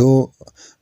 2